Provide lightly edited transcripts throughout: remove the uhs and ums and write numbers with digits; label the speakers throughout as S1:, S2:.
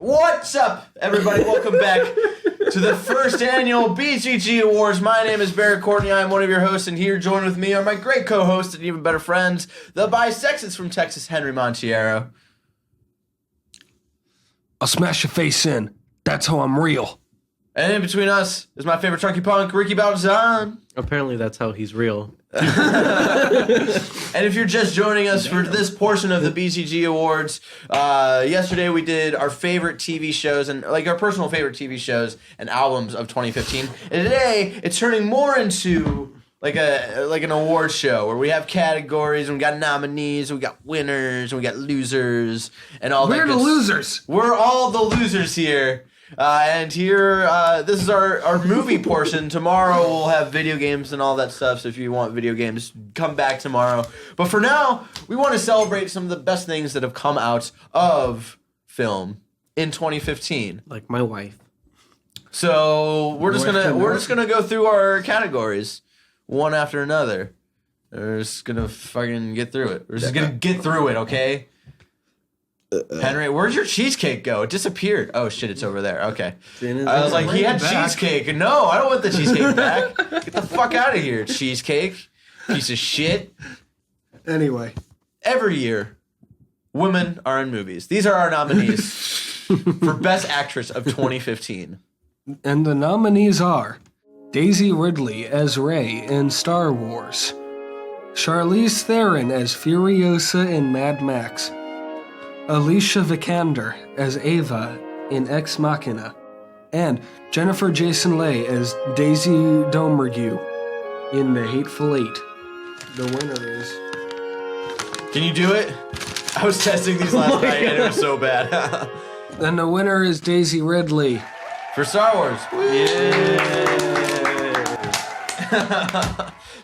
S1: What's up, everybody? Welcome back to the first annual BzG Awards. My name is Barrett Courtney. I am one of your hosts, and here joined with me are my great co-hosts and even better friends, the bisexist from Texas, Henry Montiero.
S2: I'll smash your face in. That's how I'm real.
S1: And in between us is my favorite chunky punk, Ricky Balzan.
S3: Apparently that's how he's real.
S1: And if you're just joining us for this portion of the BzG Awards, yesterday we did our favorite TV shows and like our personal favorite TV shows and albums of 2015. And today it's turning more into like an award show where we have categories and we got nominees, and we got winners, and we got losers, and all that.
S2: We're the losers.
S1: We're all the losers here. And here, this is our movie portion. Tomorrow we'll have video games and all that stuff, so if you want video games, come back tomorrow. But for now, we want to celebrate some of the best things that have come out of film in 2015.
S3: Like my wife.
S1: So we're just gonna go through our categories one after another. We're just gonna fucking get through it. We're just gonna get through it, okay? Henry, where'd your cheesecake go? It disappeared. Oh shit, it's over there. Okay. I was like, he had cheesecake. No, I don't want the cheesecake back. Get the fuck out of here, cheesecake. Piece of shit.
S2: Anyway.
S1: Every year, women are in movies. These are our nominees for Best Actress of 2015.
S2: And the nominees are Daisy Ridley as Rey in Star Wars, Charlize Theron as Furiosa in Mad Max, Alicia Vikander as Ava in Ex Machina, and Jennifer Jason Leigh as Daisy Domergue in The Hateful Eight. The winner is...
S1: Can you do it? I was testing these last night and it was so bad.
S2: And the winner is Daisy Ridley.
S1: For Star Wars. Yeah.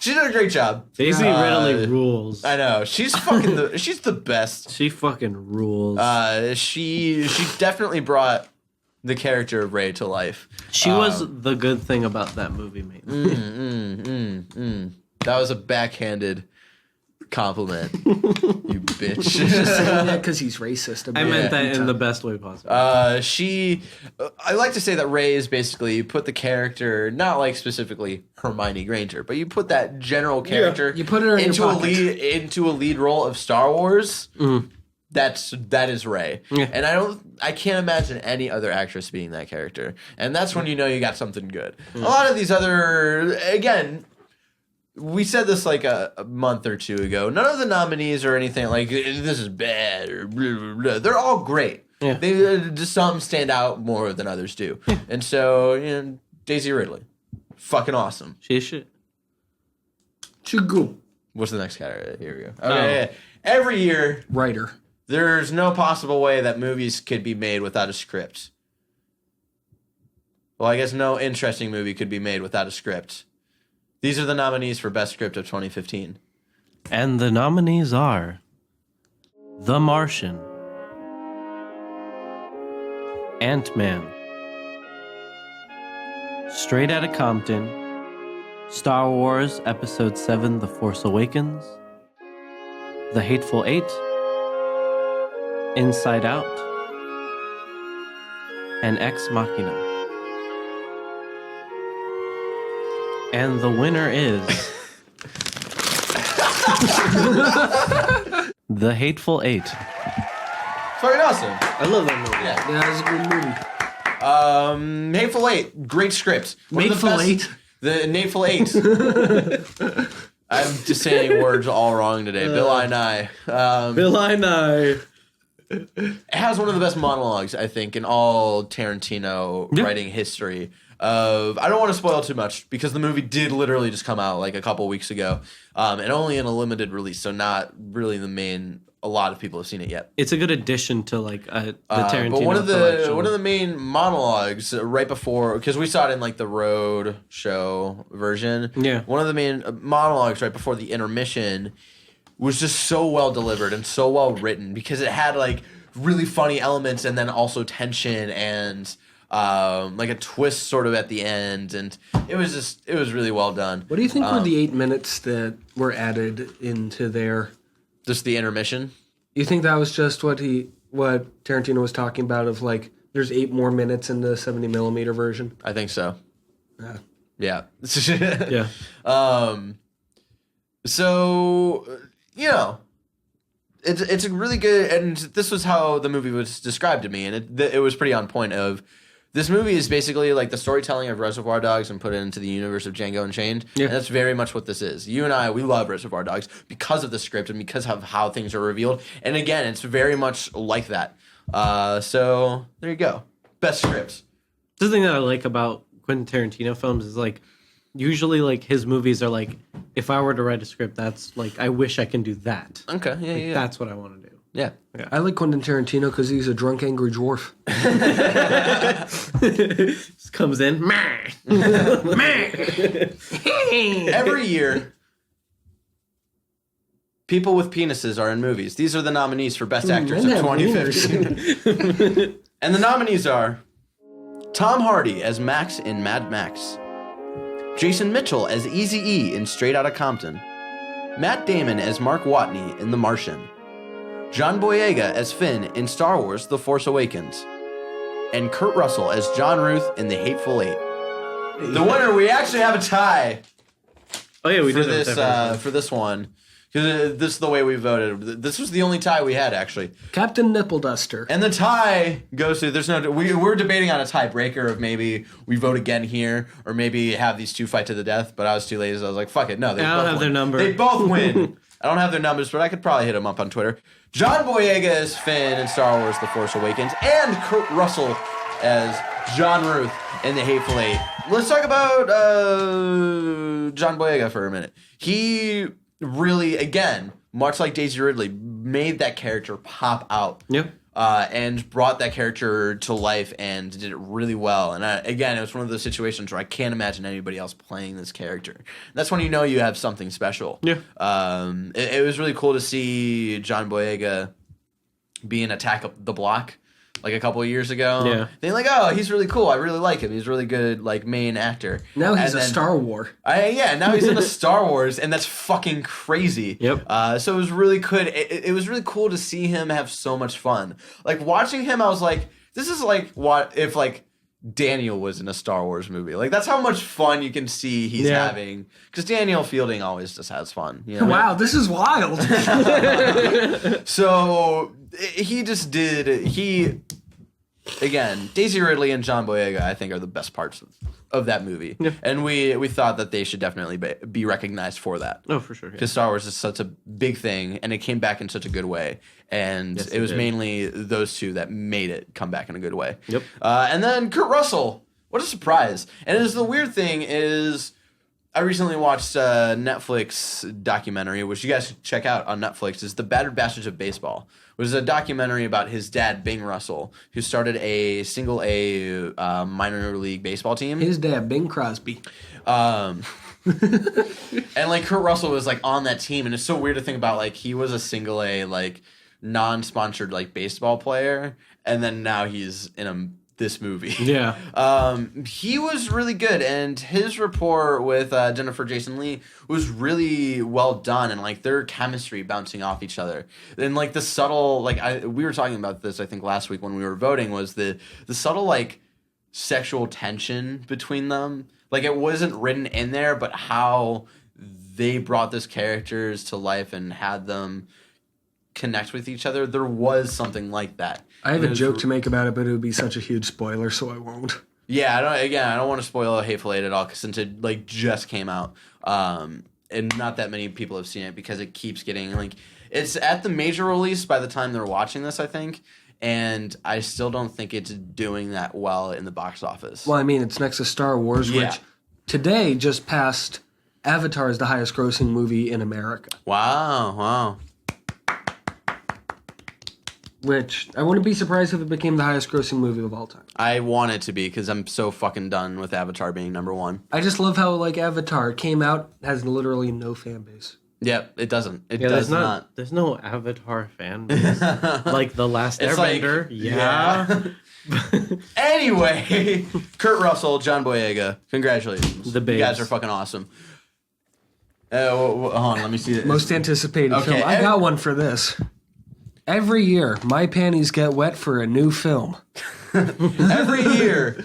S1: She did a great job.
S3: Daisy Ridley rules.
S1: I know. She's fucking she's the best.
S3: She fucking rules.
S1: She definitely brought the character of Rey to life.
S3: She was the good thing about that movie, mate.
S1: That was a backhanded compliment. You bitch.
S2: Just saying that because he's racist.
S3: I meant that in the best way possible.
S1: I like to say that Rey is basically, you put the character, not like specifically Hermione Granger, but you put that general character
S2: you put her in
S1: into
S2: your
S1: a lead role of Star Wars. That is Rey.
S3: Yeah.
S1: And I can't imagine any other actress being that character. And that's when you know you got something good. A lot of these other, again, we said this like a month or two ago. None of the nominees or anything like this is bad or blah, blah, blah. They're all great.
S3: Yeah.
S1: Just some stand out more than others do. Yeah. And so, Daisy Ridley, fucking awesome.
S3: She shit.
S2: Chugu.
S1: What's the next category? Here we go. Okay. Yeah. Every year,
S2: Writer.
S1: There's no possible way that movies could be made without a script. Well, I guess no interesting movie could be made without a script. These are the nominees for Best Script of 2015.
S3: And the nominees are The Martian, Ant-Man, Straight Outta Compton, Star Wars Episode 7 The Force Awakens, The Hateful Eight, Inside Out, and Ex Machina. And the winner is... The Hateful Eight.
S1: Fucking awesome.
S3: I love that movie.
S1: Yeah,
S2: it's a good movie.
S1: Hateful Eight, great script.
S2: Hateful Eight?
S1: The Hateful Eight. I'm just saying words all wrong today. Bill Nye.
S3: Bill Nye.
S1: It has one of the best monologues, I think, in all Tarantino writing history. I don't want to spoil too much because the movie did literally just come out like a couple weeks ago, and only in a limited release, so not really a lot of people have seen it yet.
S3: It's a good addition to like the Tarantino.
S1: But one of the main monologues right before, because we saw it in like the Road show version.
S3: Yeah.
S1: One of the main monologues right before the intermission was just so well delivered and so well written because it had like really funny elements and then also tension and like a twist sort of at the end, and it was really well done.
S2: What do you think were the 8 minutes that were added into there?
S1: Just the intermission?
S2: You think that was just what Tarantino was talking about of like There's 8 more minutes in the 70 millimeter version.
S1: I think so.
S2: Yeah.
S1: Yeah. So, it's a really good, and this was how the movie was described to me, and it was pretty on point. Of this movie is basically like the storytelling of Reservoir Dogs and put it into the universe of Django Unchained. Yeah. And that's very much what this is. You and I, we love Reservoir Dogs because of the script and because of how things are revealed. And again, it's very much like that. So there you go. Best scripts.
S3: The thing that I like about Quentin Tarantino films is like usually like his movies are like, if I were to write a script, that's like, I wish I can do that.
S1: Okay, yeah,
S3: like,
S1: yeah.
S3: That's what I want to do.
S1: Yeah.
S2: I like Quentin Tarantino because he's a drunk, angry dwarf.
S3: Just comes in.
S1: Every year, people with penises are in movies. These are the nominees for Best Actors of 2015. And the nominees are Tom Hardy as Max in Mad Max, Jason Mitchell as Eazy-E in Straight Outta Compton, Matt Damon as Mark Watney in The Martian, John Boyega as Finn in Star Wars The Force Awakens, and Kurt Russell as John Ruth in The Hateful Eight. The winner, we actually have a tie.
S3: Oh yeah, we did
S1: for this one. Because this is the way we voted. This was the only tie we had, actually.
S2: Captain Nipple Duster.
S1: And the tie goes to, we're debating on a tiebreaker of maybe we vote again here, or maybe have these two fight to the death, but I was too lazy, so I was like, fuck it, no.
S3: I don't have their number.
S1: They both win. I don't have their numbers, but I could probably hit them up on Twitter. John Boyega as Finn in Star Wars The Force Awakens, and Kurt Russell as John Ruth in The Hateful Eight. Let's talk about John Boyega for a minute. He really, again, much like Daisy Ridley, made that character pop out.
S3: Yep.
S1: And brought that character to life and did it really well. And again, it was one of those situations where I can't imagine anybody else playing this character. That's when you know you have something special.
S3: Yeah.
S1: It was really cool to see John Boyega be in Attack the Block like a couple of years ago.
S3: Yeah.
S1: They're like, oh, he's really cool. I really like him. He's a really good like main actor.
S2: Now he's a Star Wars.
S1: Now he's in a Star Wars, and that's fucking crazy.
S3: Yep.
S1: So it was really good. It was really cool to see him have so much fun. Like watching him, I was like, this is like what if like Daniel was in a Star Wars movie. Like that's how much fun you can see he's having. Because Daniel Fielding always just has fun. You know?
S2: Wow, this is wild.
S1: So he just did. Again, Daisy Ridley and John Boyega, I think, are the best parts of that movie. Yeah. And we thought that they should definitely be recognized for that.
S3: Oh, for sure.
S1: Because Star Wars is such a big thing, and it came back in such a good way. And yes, it was mainly those two that made it come back in a good way.
S3: Yep.
S1: And then Kurt Russell. What a surprise. And the weird thing is, I recently watched a Netflix documentary, which you guys should check out on Netflix. It's The Battered Bastards of Baseball. It was a documentary about his dad, Bing Russell, who started a single A minor league baseball team.
S2: His dad, Bing Crosby.
S1: And like Kurt Russell was like on that team, and it's so weird to think about like he was a single A like non-sponsored like baseball player, and then now he's in this movie.
S3: Yeah.
S1: He was really good, and his rapport with Jennifer Jason Leigh was really well done, and like their chemistry bouncing off each other. And like the subtle, like we were talking about this I think last week when we were voting, was the subtle like sexual tension between them. Like it wasn't written in there, but how they brought those characters to life and had them connect with each other. There was something like that.
S2: I have a joke to make about it, but it would be such a huge spoiler, so I won't.
S1: Yeah, I don't want to spoil Hateful Eight at all, since it like just came out, and not that many people have seen it because it keeps getting like it's at the major release by the time they're watching this, I think, and I still don't think it's doing that well in the box office.
S2: Well, I mean, it's next to Star Wars, which today just passed Avatar as the highest grossing movie in America.
S1: Wow.
S2: Which, I wouldn't be surprised if it became the highest grossing movie of all time.
S1: I want it to be, because I'm so fucking done with Avatar being number one.
S2: I just love how, like, Avatar came out, has literally no fan base.
S1: Yep, it doesn't. It does not.
S3: There's no Avatar fan base. Like The Last Airbender.
S1: Anyway, Kurt Russell, John Boyega, congratulations.
S3: The babes.
S1: You guys are fucking awesome. Hold on, let me see this.
S2: Most anticipated film. I got one for this. Every year, my panties get wet for a new film.
S1: Every year,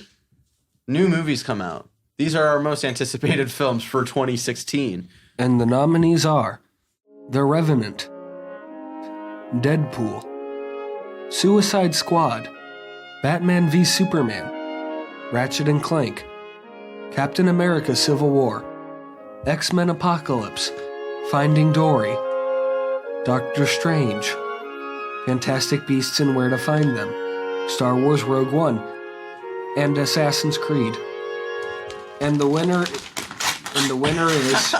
S1: new movies come out. These are our most anticipated films for 2016.
S2: And the nominees are The Revenant, Deadpool, Suicide Squad, Batman v Superman, Ratchet and Clank, Captain America Civil War, X-Men Apocalypse, Finding Dory, Doctor Strange, Fantastic Beasts and Where to Find Them, Star Wars Rogue One, and Assassin's Creed. And the winner is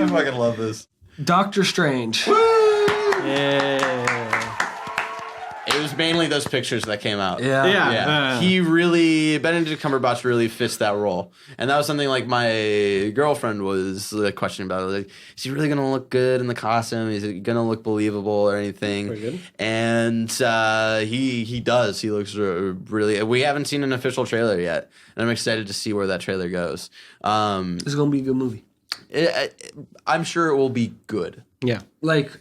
S1: I fucking love this.
S2: Doctor Strange.
S3: Yeah.
S1: It was mainly those pictures that came out.
S2: Yeah.
S1: He really, Benedict Cumberbatch really fits that role. And that was something like my girlfriend was questioning about. Like, is he really going to look good in the costume? Is it going to look believable or anything?
S3: Pretty good.
S1: And he does. He looks really, we haven't seen an official trailer yet. And I'm excited to see where that trailer goes.
S2: It's going to be a good movie.
S1: I'm sure it will be good.
S3: Yeah.
S2: Like,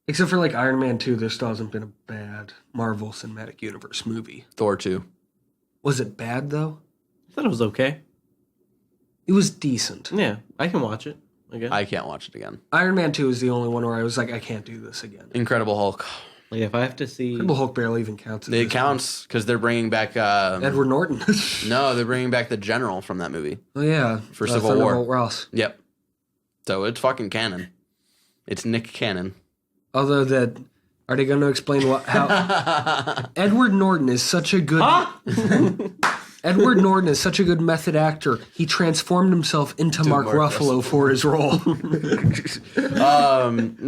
S2: except for like Iron Man 2, there still hasn't been a bad Marvel Cinematic Universe movie.
S1: Thor 2.
S2: Was it bad though?
S3: I thought it was okay.
S2: It was decent.
S3: Yeah, I can watch it. Okay.
S1: I can't watch it again.
S2: Iron Man 2 is the only one where I was like, I can't do this again.
S1: Incredible Hulk.
S3: Like if I have to see,
S2: Incredible Hulk barely even counts.
S1: It counts because they're bringing back.
S2: Edward Norton.
S1: No, they're bringing back the general from that movie.
S2: Oh yeah,
S1: For Civil War.
S2: Thunderbolt Ross.
S1: Yep. So it's fucking canon. It's Nick Cannon.
S2: Although that, are they going to explain how Edward Norton is such a good Edward Norton is such a good method actor. He transformed himself into Mark Ruffalo for his role.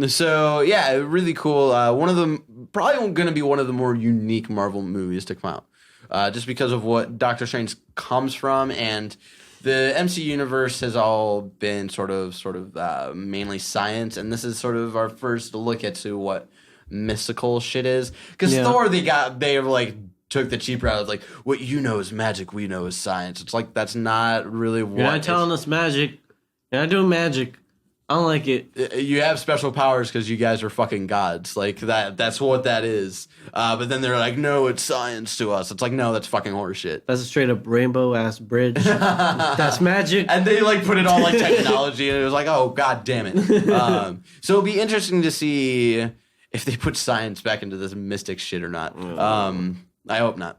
S1: So yeah, really cool. One of them probably going to be one of the more unique Marvel movies to come out, just because of what Doctor Strange comes from, and the MC universe has all been sort of mainly science, and this is sort of our first look at to what mystical shit is. Because Thor, they like took the cheap route of like, what you know is magic, we know is science. It's like that's not really what.
S3: you're not telling us magic. You're not doing magic. I don't like it.
S1: You have special powers because you guys are fucking gods. Like that's what that is. But then they're like, no, it's science to us. It's like, no, that's fucking horseshit.
S3: That's a straight up rainbow ass bridge. That's magic.
S1: And they like put it all like technology, and it was like, oh god damn it. So it'll be interesting to see if they put science back into this mystic shit or not. I hope not.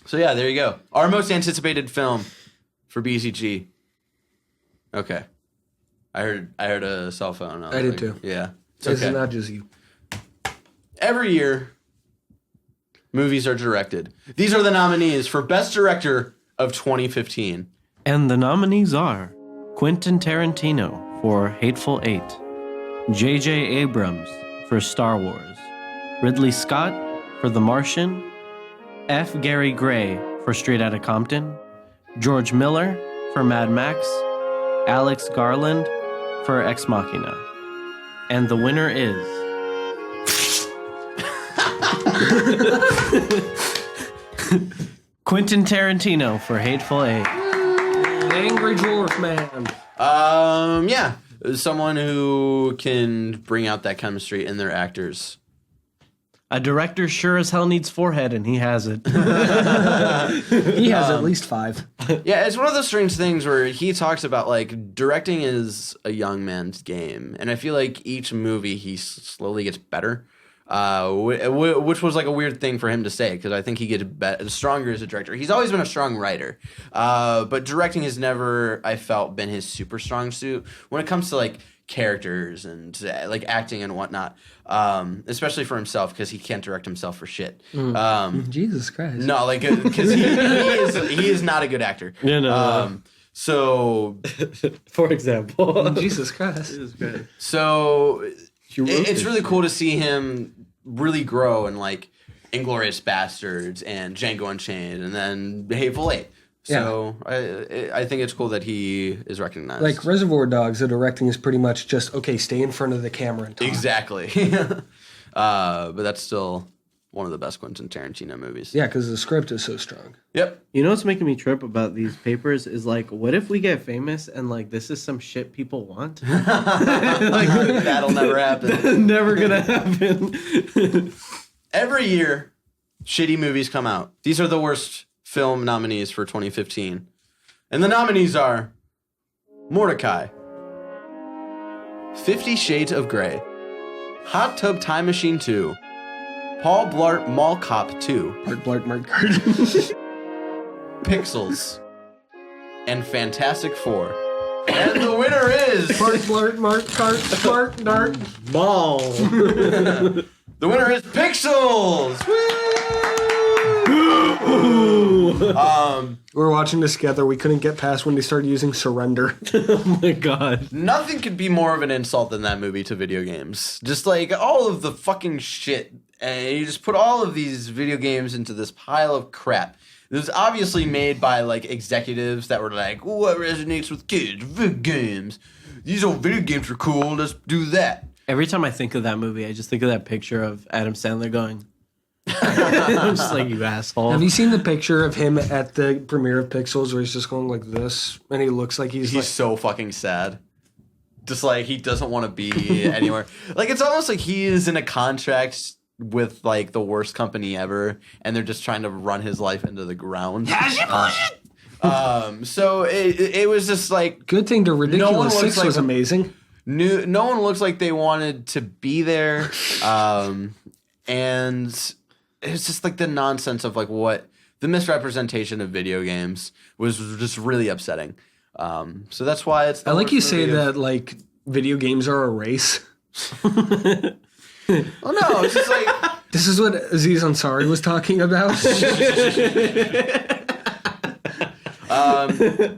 S1: So yeah, there you go. Our most anticipated film for BzG. Okay. I heard a cell phone.
S2: I did too.
S1: Yeah. It's
S2: This
S1: okay.
S2: is not just you.
S1: Every year, movies are directed. These are the nominees for Best Director of 2015.
S3: And the nominees are Quentin Tarantino for Hateful Eight, J.J. Abrams for Star Wars, Ridley Scott for The Martian, F. Gary Gray for Straight Outta Compton, George Miller for Mad Max, Alex Garland for Ex Machina. And the winner is... Quentin Tarantino for Hateful Eight.
S2: Angry Dwarf Man.
S1: Yeah. Someone who can bring out that chemistry in their actors.
S3: A director sure as hell needs forehead, and he has it.
S2: He has at least 5.
S1: Yeah, it's one of those strange things where he talks about, like, directing is a young man's game. And I feel like each movie he slowly gets better, which was, like, a weird thing for him to say, because I think he gets stronger as a director. He's always been a strong writer, but directing has never, I felt, been his super strong suit. When it comes to, like, characters and like acting and whatnot, especially for himself, because he can't direct himself for shit.
S2: Jesus Christ.
S1: No, like because he is not a good actor.
S3: Yeah, no.
S1: So,
S3: For example.
S2: Jesus Christ.
S1: so it's really cool to see him really grow in like Inglourious Bastards and Django Unchained, and then Hateful Eight. So I think it's cool that he is recognized.
S2: Like Reservoir Dogs, the directing is pretty much just, okay, stay in front of the camera and talk.
S1: Exactly. But that's still one of the best Quentin Tarantino movies.
S2: Yeah, because the script is so strong.
S1: Yep.
S3: You know what's making me trip about these papers is like, what if we get famous and like this is some shit people want?
S1: Like, that'll never happen.
S3: Never gonna happen.
S4: Every year, shitty movies come out. These are the worst film nominees for 2015. And the nominees are Mordecai, 50 Shades of Grey, Hot Tub Time Machine 2, Paul Blart Mall Cop 2,
S2: Blart.
S4: Pixels, and Fantastic Four. And the winner is...
S2: Blart, Dart.
S3: Ball.
S4: The winner is Pixels! Woo!
S2: We were watching this together. We couldn't get past when they started using surrender.
S3: Oh my god.
S4: Nothing could be more of an insult than that movie to video games. Just like all of the fucking shit. And you just put all of these video games into this pile of crap. It was obviously made by like executives that were like, what resonates with kids? Video games. These old video games are cool. Let's do that.
S3: Every time I think of that movie, I just think of that picture of Adam Sandler going. I'm just like, you asshole.
S2: Have you seen the picture of him at the premiere of Pixels where he's just going like this? And he looks like he's like...
S4: so fucking sad. Just like he doesn't want to be anywhere. Like it's almost like he is in a contract with like the worst company ever, and they're just trying to run his life into the ground. So it was just like
S2: Good thing the Ridiculous
S4: looks
S2: 6 was
S4: like-
S2: amazing.
S4: no one looks like they wanted to be there, and it's just like the nonsense of like what the misrepresentation of video games was just really upsetting. So that's why it's.
S2: I like you
S4: worst
S2: say
S4: movie of-
S2: that like video games are a race.
S4: Oh no, it's just like.
S2: This is what Aziz Ansari was talking about.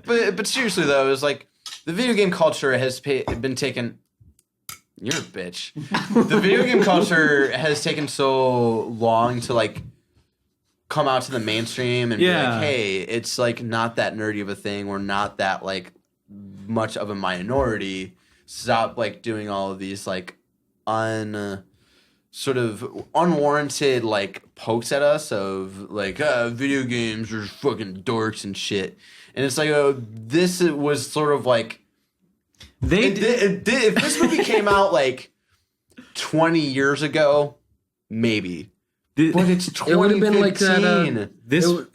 S4: But seriously though, it was like the video game culture has been taken. You're a bitch. The video game culture has taken so long to like come out to the mainstream and be like, hey, it's like not that nerdy of a thing. We're not that like much of a minority. Stop like doing all of these like sort of unwarranted like pokes at us of like video games are fucking dorks and shit. And it's like this was sort of like if this movie came out like 20 years ago, maybe. But it's 2015.
S2: It would have been like that.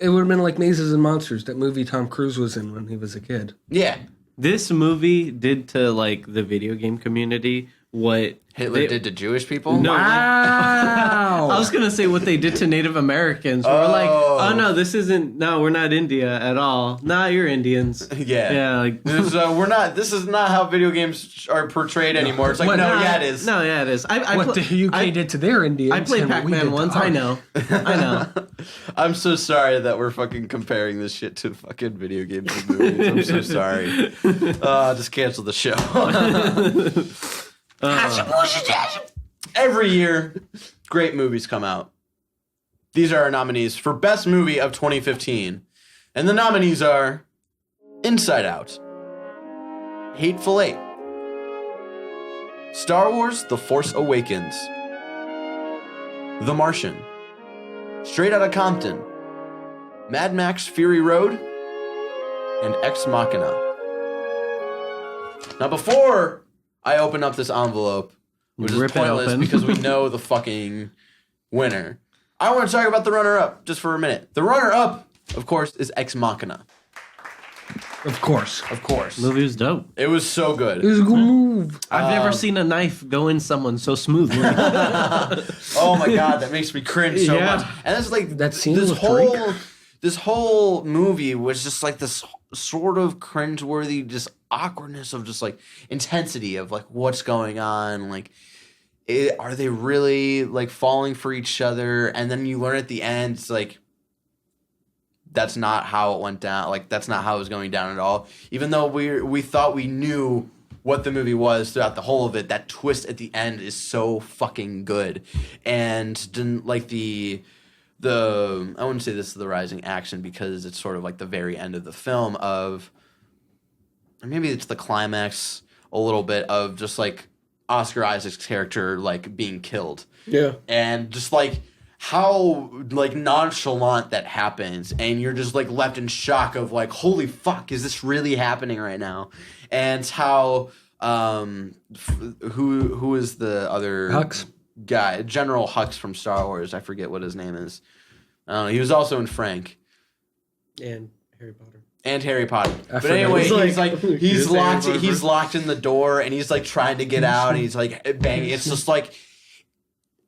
S2: It would have been like Mazes and Monsters, that movie Tom Cruise was in when he was a kid.
S4: Yeah.
S3: This movie did to like the video game community what
S4: Hitler did to Jewish people?
S3: No,
S2: Wow.
S3: I was gonna say what they did to Native Americans. We're like, oh no, we're not India at all. Nah, you're Indians.
S4: Yeah.
S3: Like
S4: this is not how video games are portrayed anymore. It's like, it is.
S3: No, yeah, it is.
S2: What the UK did to their Indians.
S3: I played
S2: and what we did
S3: Pac-Man
S2: to
S3: once.
S2: ours.
S3: I know.
S4: I'm so sorry that we're fucking comparing this shit to fucking video games and movies. I'm so sorry. Just cancel the show. Every year, great movies come out. These are our nominees for Best Movie of 2015. And the nominees are Inside Out, Hateful Eight, Star Wars The Force Awakens, The Martian, Straight Outta Compton, Mad Max Fury Road, and Ex Machina. Now before I open up this envelope, which is pointless because we know the fucking winner, I want to talk about the runner-up just for a minute. The runner-up, of course, is Ex Machina.
S2: Of course.
S3: Movie was dope.
S4: It was so good.
S2: It was a good move.
S3: I've never seen a knife go in someone so smoothly.
S4: Oh my god, that makes me cringe so much. And it's like
S2: That scene
S4: this
S2: with
S4: whole
S2: Drake.
S4: this whole movie was just like this sort of cringeworthy just awkwardness of just like intensity of like what's going on, like are they really like falling for each other? And then you learn at the end it's like that's not how it went down. Like that's not how it was going down at all. Even though we thought we knew what the movie was throughout the whole of it, that twist at the end is so fucking good. And didn't like the I wouldn't say this is the rising action because it's sort of like the very end of the film of, or maybe it's the climax a little bit of just like Oscar Isaac's character like being killed.
S2: Yeah.
S4: And just like how like nonchalant that happens, and you're just like left in shock of like, holy fuck, is this really happening right now? And how who is the other
S2: Hux.
S4: guy, General Hux from Star Wars. I forget what his name is. He was also in Frank
S3: And Harry Potter.
S4: and Harry Potter. But
S2: forgot.
S4: anyway,
S3: He's
S4: he's locked.
S3: Harry Potter.
S4: He's locked in the door, and he's like trying to get out. And he's like banging. It's just like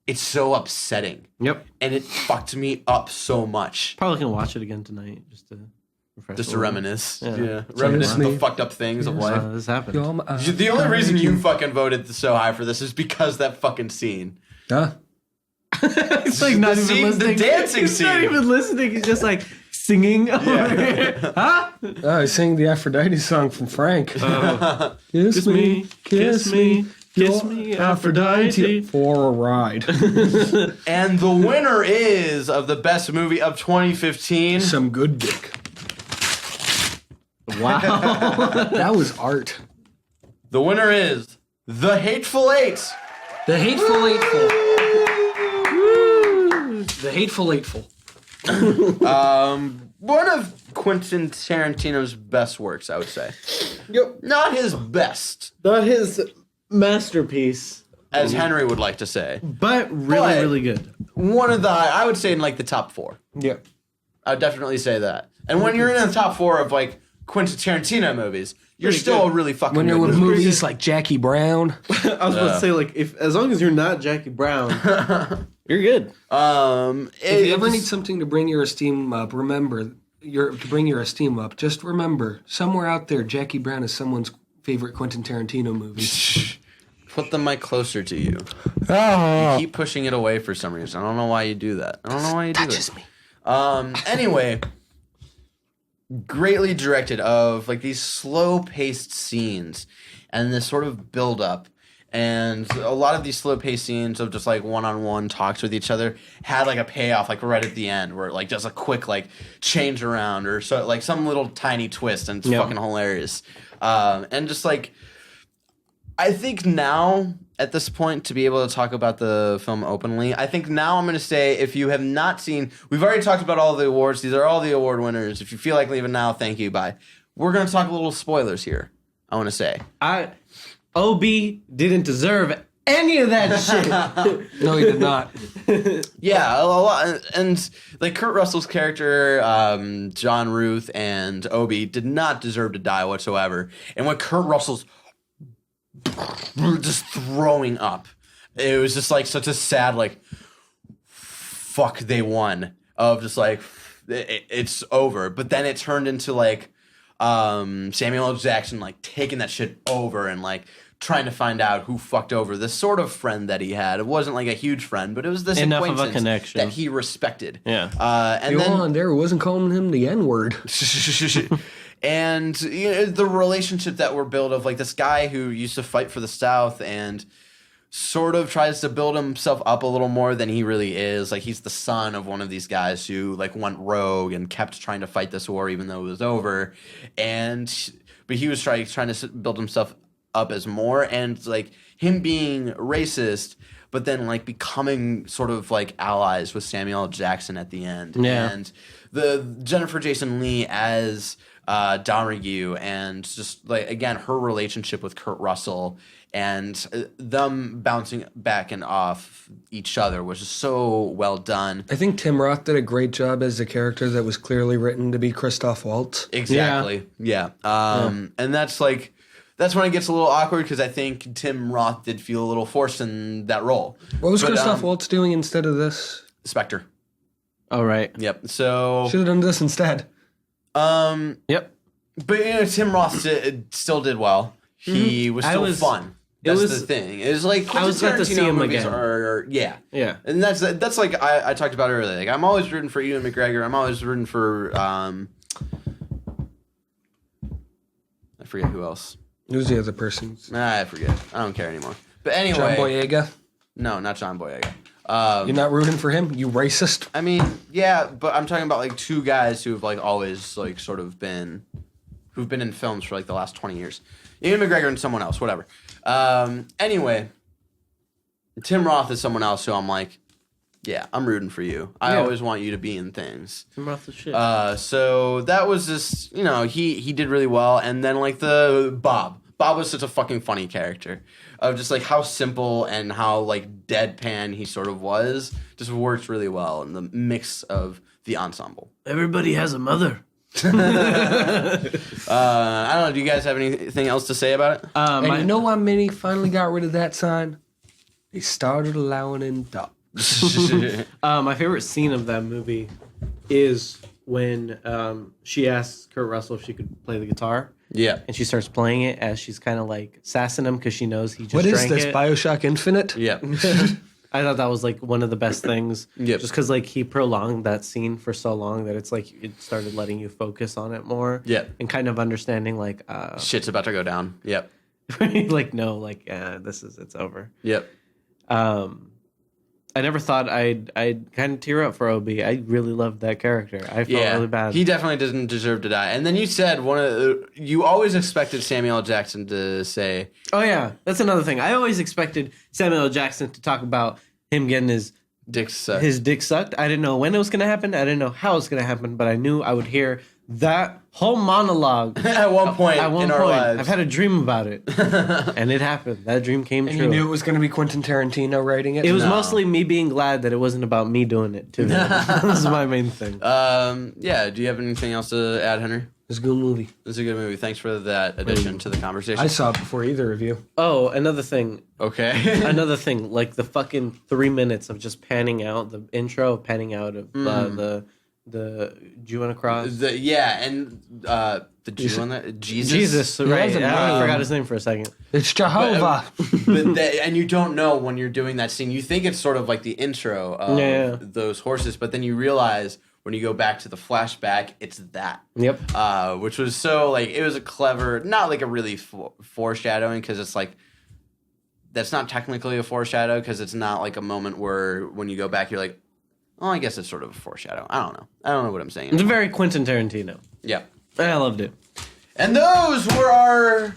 S4: it's so upsetting,
S3: Yep.
S4: and it fucked me up so much.
S3: Probably can watch it again tonight just to refresh.
S4: Just
S3: a
S4: to
S3: little.
S4: reminisce,
S3: Yeah.
S4: reminisce
S2: Yes.
S4: the fucked up things of life.
S3: This happened.
S4: The only reason you fucking voted so high for this is because that fucking scene.
S2: Huh?
S3: It's like not
S4: The
S3: even
S4: scene- the
S3: listening.
S4: dancing
S3: He's not
S4: scene.
S3: even listening. He's just like singing over here. Huh?
S2: I sang the Aphrodite song from Frank. Kiss me,
S3: kiss me, kiss me, Aphrodite.
S2: For a ride.
S4: And the winner is of the best movie of 2015.
S2: Some good dick.
S3: Wow.
S2: That was art.
S4: The winner is The Hateful Eight.
S2: The Hateful Eightful. The Hateful Eightful.
S4: One of Quentin Tarantino's best works, I would say.
S3: Yep.
S4: Not his best,
S3: Not his masterpiece,
S4: as Henry would like to say.
S3: but really,
S4: But-
S3: really good.
S4: One of the, I would say in like the top 4.
S2: Yeah.
S4: I would definitely say that. And when you're in the top 4 of like Quentin Tarantino movies, you're
S3: Pretty
S4: still
S3: good.
S4: a really fucking
S2: When you're
S4: good
S2: with
S4: movie.
S2: movies like Jackie Brown.
S3: I was about to say, like, if as long as you're not Jackie Brown, you're good.
S2: If you ever need something to bring your esteem up, remember just remember somewhere out there Jackie Brown is someone's favorite Quentin Tarantino movie.
S4: Put the mic closer to you.
S2: Oh.
S4: You keep pushing it away for some reason. I don't know why you do that. I don't know why you do that. Me. Anyway, greatly directed of like these slow-paced scenes and this sort of build-up. And a lot of these slow-paced scenes of just like one-on-one talks with each other had like a payoff like right at the end where like just a quick like change around or so like some little tiny twist and it's fucking hilarious. And just like I think now at this point to be able to talk about the film openly, I think now I'm going to say if you have not seen, we've already talked about all the awards. These are all the award winners. If you feel like leaving now, thank you. Bye. We're going to talk a little spoilers here. I want to say.
S3: OB didn't deserve any of that shit.
S2: No, he did not.
S4: Yeah, a lot, and like Kurt Russell's character, John Ruth and Obi did not deserve to die whatsoever. And when Kurt Russell's just throwing up, it was just like such a sad like, fuck, they won. Of just like it's over. But then it turned into like Samuel L. Jackson like taking that shit over and like trying to find out who fucked over this sort of friend that he had. It wasn't like a huge friend, but it was this
S3: Enough of a
S4: acquaintance
S3: connection.
S4: that he respected.
S3: Yeah.
S4: And
S2: The
S4: then
S2: one there wasn't calling him the N-word.
S4: and you know, the relationship that were built of like this guy who used to fight for the South and sort of tries to build himself up a little more than he really is. Like he's the son of one of these guys who like went rogue and kept trying to fight this war even though it was over. But he was trying to build himself up as more, and like him being racist, but then like becoming sort of like allies with Samuel L. Jackson at the end.
S3: Yeah.
S4: And the Jennifer Jason Leigh as Donahue, and just like again her relationship with Kurt Russell and them bouncing back and off each other was just so well done.
S2: I think Tim Roth did a great job as a character that was clearly written to be Christoph Waltz.
S4: Exactly. Yeah. And that's like that's when it gets a little awkward because I think Tim Roth did feel a little forced in that role.
S2: What was
S4: But,
S2: Christoph Waltz doing instead of this?
S4: Spectre.
S3: Oh, right.
S4: Yep. So
S2: Should have done this instead.
S3: Yep.
S4: but you know Tim Roth still did well. He was still fun. That's the thing. It's like
S3: I was glad to see
S4: Tarantino
S3: him
S4: movies
S3: again.
S4: yeah.
S3: Yeah.
S4: And that's like I talked about earlier. Like I'm always rooting for Ewan McGregor. I'm always rooting for I forget who else.
S2: Who's the other person?
S4: I forget. I don't care anymore. But anyway,
S2: John Boyega.
S4: no, not John Boyega.
S2: You're not rooting for him? You racist?
S4: I mean, yeah, but I'm talking about like two guys who've like always like sort of been, who've been in films for like the last 20 years. Ewan McGregor and someone else, whatever. Anyway, Tim Roth is someone else who I'm like, yeah, I'm rooting for you. I always want you to be in things.
S3: Tim Roth is shit.
S4: So that was just, you know, he did really well. And then like the Bob Bob was such a fucking funny character of just like how simple and how like deadpan he sort of was. Just works really well in the mix of the ensemble.
S3: Everybody has a mother.
S4: I don't know. Do you guys have anything else to say about it?
S2: And you know why Minnie finally got rid of that sign? They started allowing in dogs.
S3: My favorite scene of that movie is when she asks Kurt Russell if she could play the guitar.
S4: Yeah.
S3: And she starts playing it as she's kind of like sassing him because she knows he just
S2: What is
S3: drank
S2: this,
S3: it.
S2: Bioshock Infinite?
S4: Yeah.
S3: I thought that was like one of the best things.
S4: Yep.
S3: Just because like he prolonged that scene for so long that it's like it started letting you focus on it more.
S4: Yep.
S3: And kind of understanding like
S4: Shit's about to go down. Yep.
S3: like no, like it's over.
S4: Yep.
S3: I never thought I'd kind of tear up for OB. I really loved that character. I felt really bad.
S4: He definitely doesn't deserve to die. And then you said you always expected Samuel L. Jackson to say,
S3: Oh yeah, that's another thing. I always expected Samuel L. Jackson to talk about him getting his
S4: "Dick sucked."
S3: dick sucked. I didn't know when it was gonna happen. I didn't know how it was gonna happen, but I knew I would hear that whole monologue
S4: At one point in our lives.
S3: I've had a dream about it, and it happened. That dream came
S2: And
S3: true.
S2: you knew it was going to be Quentin Tarantino writing it?
S3: It was
S4: No.
S3: mostly me being glad that it wasn't about me doing it too. That was my main thing.
S4: Yeah. Do you have anything else to add, Henry?
S2: It's a good movie.
S4: This is a good movie. Thanks for that addition to the conversation.
S2: I saw it before either of you.
S3: Oh, another thing.
S4: Okay.
S3: Another thing, like the fucking 3 minutes of just panning out the intro, panning out of the Jew on a cross.
S4: and the Jew on that Jesus.
S3: Jesus,
S2: He
S3: right?
S2: has a
S3: Yeah, I
S2: name.
S3: forgot his name for a second.
S2: It's Jehovah.
S4: And you don't know when you're doing that scene. You think it's sort of like the intro of those horses, but then you realize when you go back to the flashback, it's that.
S3: Yep.
S4: Which was so like it was a clever, not like a really foreshadowing because it's like that's not technically a foreshadow because it's not like a moment where when you go back you're like, oh, I guess it's sort of a foreshadow. I don't know what I'm saying.
S3: It's very Quentin Tarantino.
S4: Yeah.
S3: I loved it.
S4: And those were our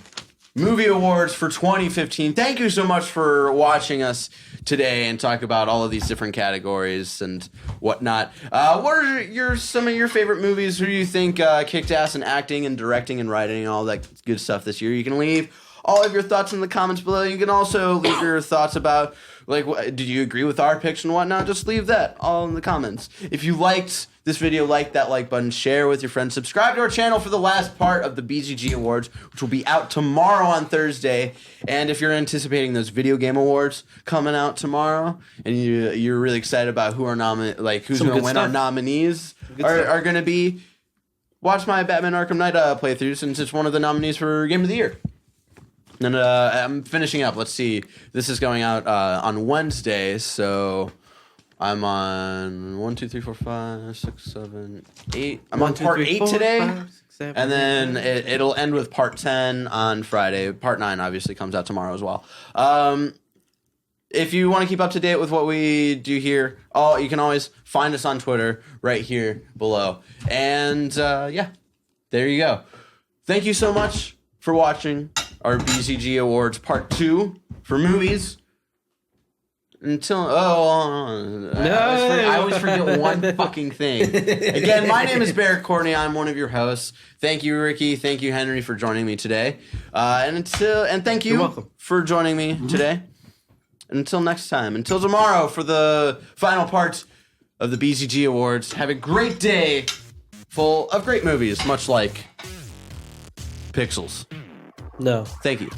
S4: movie awards for 2015. Thank you so much for watching us today and talk about all of these different categories and whatnot. What are some of your favorite movies? Who do you think kicked ass in acting and directing and writing and all that good stuff this year? You can leave all of your thoughts in the comments below. You can also leave your thoughts about, like, did you agree with our picks and whatnot? Just leave that all in the comments. If you liked this video, like that like button, share with your friends, subscribe to our channel for the last part of the BzG Awards, which will be out tomorrow on Thursday. And if you're anticipating those video game awards coming out tomorrow, and you're really excited about who's
S3: Some
S4: going to
S3: good
S4: win our
S3: stuff.
S4: nominees
S3: stuff.
S4: are going to be, watch my Batman Arkham Knight playthrough since it's one of the nominees for Game of the Year. And I'm finishing up. Let's see. This is going out on Wednesday, so I'm on 1, 2, 3, 4, 5, 6, 7, 8. I'm on part 8 today,
S3: 5, 6, 7,
S4: and then it'll end with part 10 on Friday. Part 9 obviously comes out tomorrow as well. If you want to keep up to date with what we do here, you can always find us on Twitter right here below. And yeah, there you go. Thank you so much for watching our BzG Awards Part 2 for movies. I always forget one fucking thing. Again, my name is Barrett Courtney. I'm one of your hosts. Thank you, Ricky. Thank you, Henry, for joining me today. And thank
S3: You're
S4: you
S3: welcome.
S4: for joining me today. Until next time. Until tomorrow for the final part of the BzG Awards. Have a great day full of great movies, much like Pixels.
S3: No.
S4: Thank you.